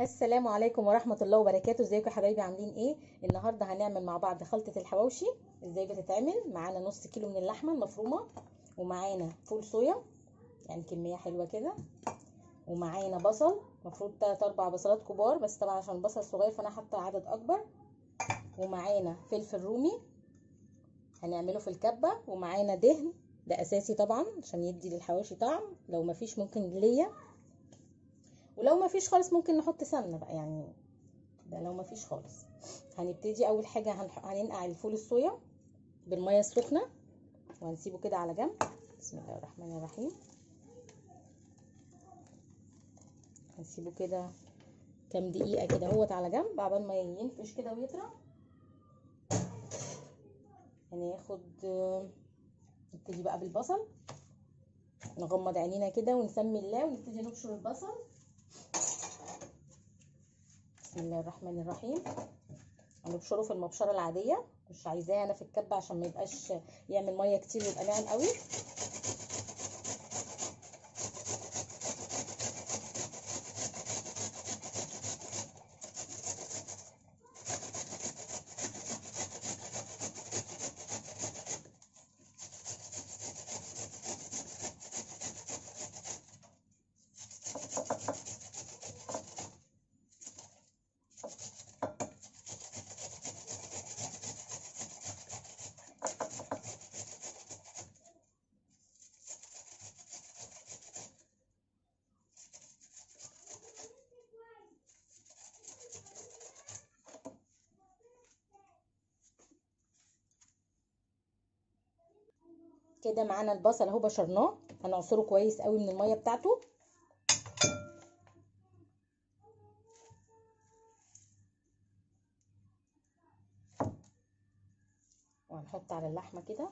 السلام عليكم ورحمة الله وبركاته. ازيكم يا حبايبي؟ عاملين ايه؟ النهاردة هنعمل مع بعض خلطة الحواوشي. ازاي بتتعمل؟ معانا نص كيلو من اللحمة المفرومة، ومعانا فول صويا يعني كمية حلوة كده، ومعانا بصل مفروض 3 4 بصلات كبار، بس طبعا عشان البصل صغير فانا حاطة عدد اكبر، ومعانا فلفل رومي هنعمله في الكبة، ومعانا دهن، ده اساسي طبعا عشان يدي للحواوشي طعم، لو مفيش ممكن ليا، ولو مفيش خالص ممكن نحط سمنة بقى يعني، ده لو مفيش خالص. هنبتدي اول حاجه هننقع الفول الصويا بالميه السخنه، وهنسيبه كده على جنب. بسم الله الرحمن الرحيم. هنسيبه كده كام دقيقه كده اهوت على جنب عبال ما ينفش كده ويطرى. هناخد نبتدي بقى بالبصل، نغمض عينينا كده ونسمي الله ونبتدي نبشر البصل. بسم الله الرحمن الرحيم. هنبشره في المبشره العاديه، مش عايزاه انا في الكبه عشان ما يبقاش يعمل ميه كتير ويبقى ناعم قوي. كده معانا البصل اهو بشرناه، هنعصره كويس قوي من الميه بتاعته. وهنحط على اللحمه كده.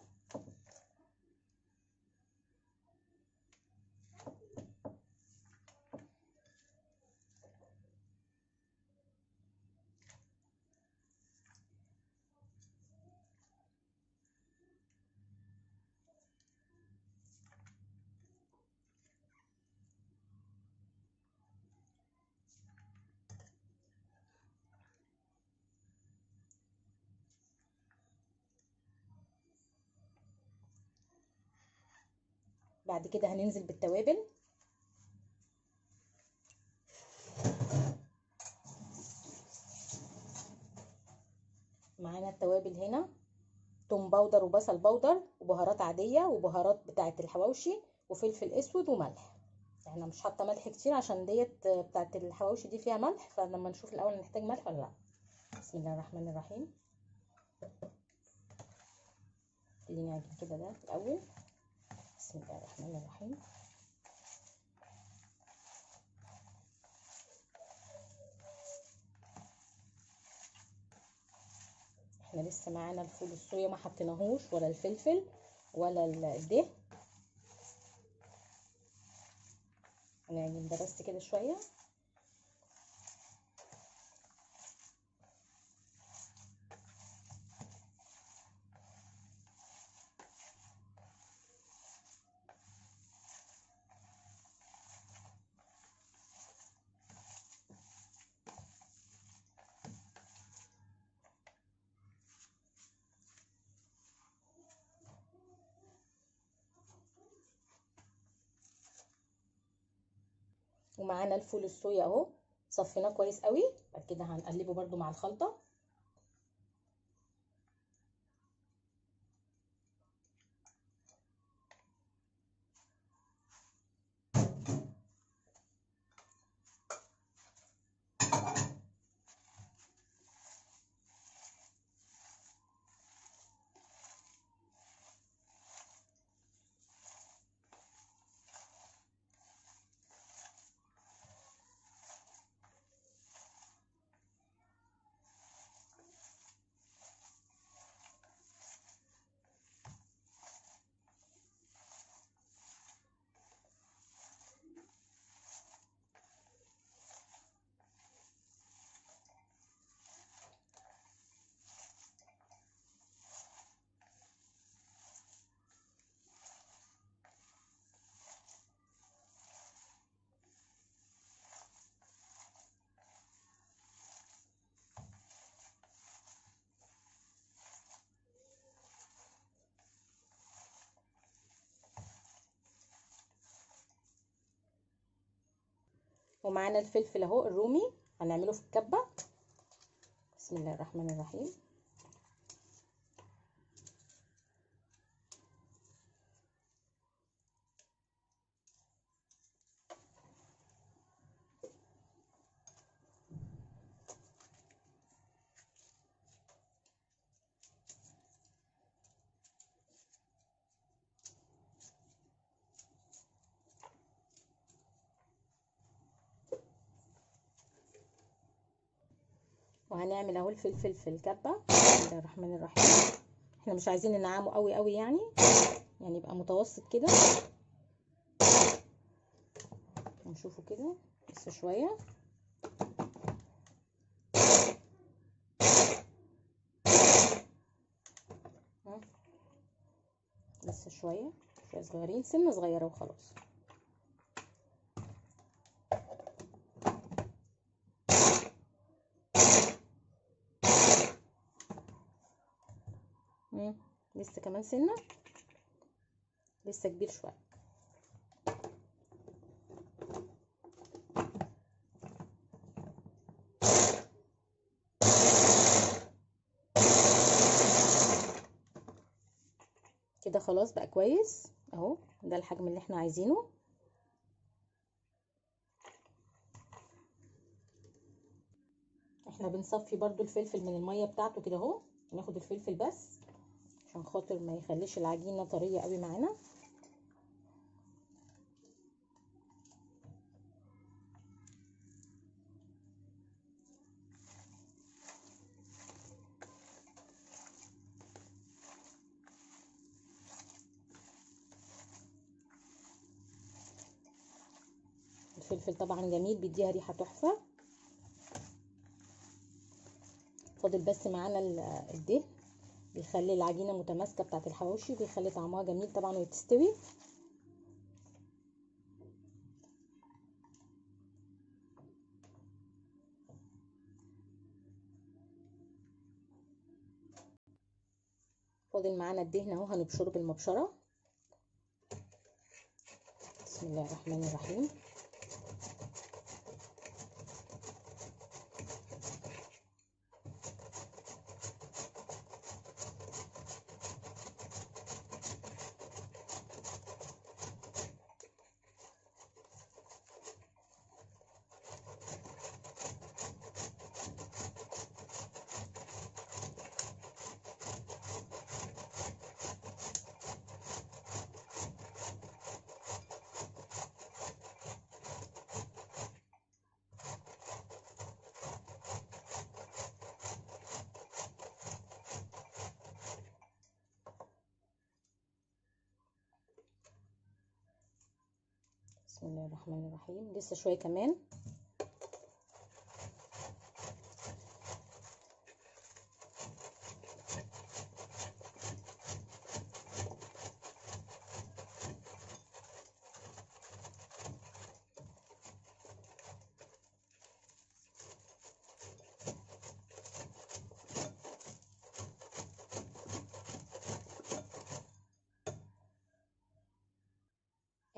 بعد كده هننزل بالتوابل. معانا التوابل هنا توم باودر وبصل باودر وبهارات عاديه وبهارات بتاعه الحواوشي وفلفل اسود وملح. احنا مش حاطه ملح كتير عشان ديت بتاعه الحواوشي دي فيها ملح، فلما نشوف الاول نحتاج ملح ولا لا. بسم الله الرحمن الرحيم. نبتدي نعجن كده ده الاول. بسم الله الرحمن الرحيم. احنا لسه معانا الفول الصويا ما حطيناهوش ولا الفلفل ولا الدهن. هنعجن ده بس كده شويه. ومعانا الفول الصويا اهو صفيناه كويس قوي. بعد كده هنقلبه برده مع الخلطه. ومعانا الفلفل اهو الرومي هنعمله في الكبه. بسم الله الرحمن الرحيم. وهنعمل اهو الفلفل في الكبه. بسم الله الرحمن الرحيم. احنا مش عايزين ننعمه قوي قوي يعني يبقى متوسط كده. هنشوفه كده لسه شويه. لسه شويه صغيرين، سنه صغيره وخلاص. لسه كمان سنه، لسه كبير شويه. كده خلاص بقى كويس اهو، ده الحجم اللي احنا عايزينه. احنا بنصفي برضو الفلفل من الميه بتاعته كده اهو، ناخد الفلفل بس عشان خاطر ما يخليش العجينه طريه قوي معانا. الفلفل طبعا جميل بيديها ريحه تحفه. فاضل بس معانا الدهن، بيخلي العجينه متماسكه بتاعه الحواوشي، وبيخلي طعمها جميل طبعا وتستوي. فاضل معانا الدهن اهو، هنبشره بالمبشره. بسم الله الرحمن الرحيم. بسم الله الرحمن الرحيم. لسه شويه كمان.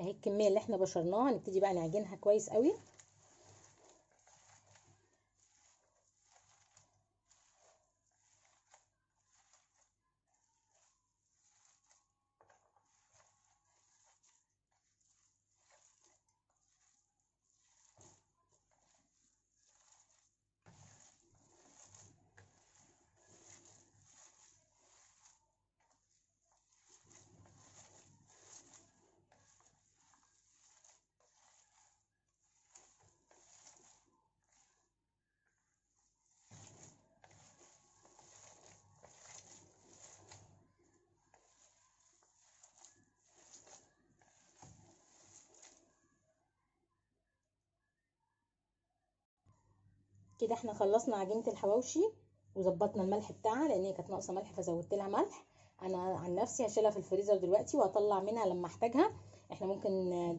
اهي الكميه اللي احنا بشرناها، هنبتدي بقى نعجنها كويس قوي. كده احنا خلصنا عجينه الحواوشي وظبطنا الملح بتاعها، لان هي كانت ناقصه ملح فزودت لها ملح. انا عن نفسي هشيلها في الفريزر دلوقتي وهطلع منها لما احتاجها. احنا ممكن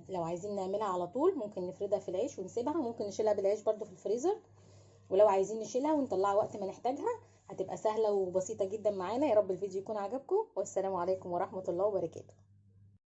لو عايزين نعملها على طول ممكن نفردها في العيش ونسيبها، وممكن نشيلها بالعيش برده في الفريزر. ولو عايزين نشيلها ونطلعها وقت ما نحتاجها هتبقى سهله وبسيطه جدا معانا. يا رب الفيديو يكون عجبكم، والسلام عليكم ورحمه الله وبركاته.